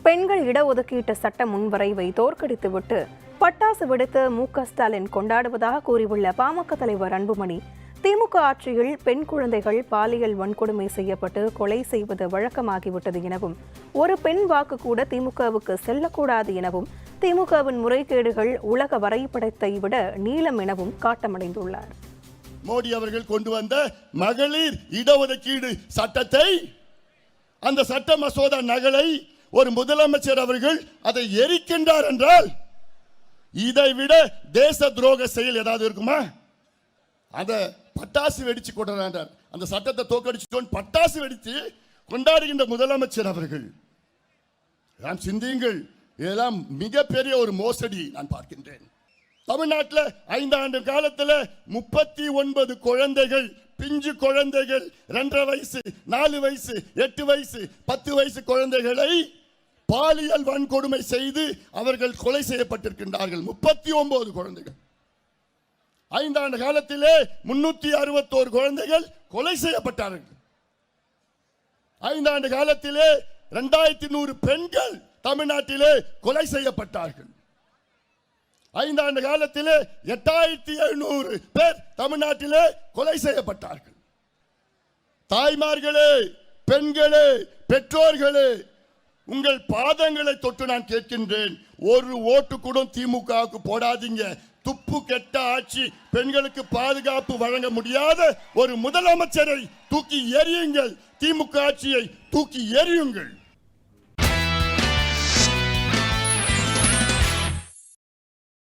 பெண்கள் இடஒதுக்கீட்டு சட்ட முன்வரைவை தோற்கடித்துவிட்டு பட்டாசு வெடித்து மு.க.ஸ்டாலின் கொண்டாடுவதாக கூறியுள்ள பாமக தலைவர் அன்புமணி, திமுக ஆட்சியில் பெண் குழந்தைகள் பாலியல் வன்கொடுமை செய்யப்பட்டு கொலை செய்வது வழக்கமாகிவிட்டது எனவும், ஒரு பெண் வாக்கு கூட திமுகவுக்கு செல்லக்கூடாது எனவும், திமுகவின் முறைகேடுகள் உலக வரைபடத்தை விட நீளம் எனவும் காட்டமடைந்துள்ளார். மோடி அவர்கள் கொண்டு வந்த மகளிர் இடஒதுக்கீடு சட்டத்தை, அந்த சட்ட மசோதா நகலை ஒரு முதலமைச்சர் அவர்கள் அதை எரிக்கின்றார் என்றால், இதை விட தேச துரோக செயல் ஏதாவது இருக்குமா? அந்த பட்டாசு வெடிச்சு கொண்டாடுறார், அந்த சட்டத்தை தோக்கடிச்சு பட்டாசு வெடித்து கொண்டாடுகின்ற முதலமைச்சர் அவர்கள். நாம் சிந்தியுங்கள், இதெல்லாம் மிகப்பெரிய ஒரு மோசடி நான் பார்க்கின்றேன். தமிழ்நாட்டில் 5 ஆண்டு காலத்தில் 39 குழந்தைகள், பிஞ்சு குழந்தைகள், 2.5 வயசு, 4 வயசு, 8 வயசு, 10 வயசு குழந்தைகளை பாலியல் வன்கொடுமை செய்து அவர்கள் கொலை செய்யப்பட்டிருக்கின்றார்கள். 39 குழந்தைகள். 5 ஆண்டு காலத்திலே 361 குழந்தைகள் கொலை செய்யப்பட்டார்கள். 5 ஆண்டு காலத்திலே 2100 பெண்கள் தமிழ்நாட்டிலே கொலை செய்யப்பட்டார்கள். 5 ஆண்டு காலத்திலே 8700 பேர் தமிழ்நாட்டிலே கொலை செய்யப்பட்டார்கள். தாய்மார்களே, பெண்களே, பெற்றோர்களே, உங்கள் பாதங்களை தொட்டு நான் கேட்கின்றேன், ஒரு ஓட்டு கூட திமுகவுக்கு போடாதீங்க. துப்பு கெட்ட ஆட்சி, பெண்களுக்கு பாதுகாப்பு வழங்க முடியாத ஒரு முதலமைச்சரை தூக்கி எறியுங்கள். திமுக ஆட்சியை தூக்கி எறியுங்கள்.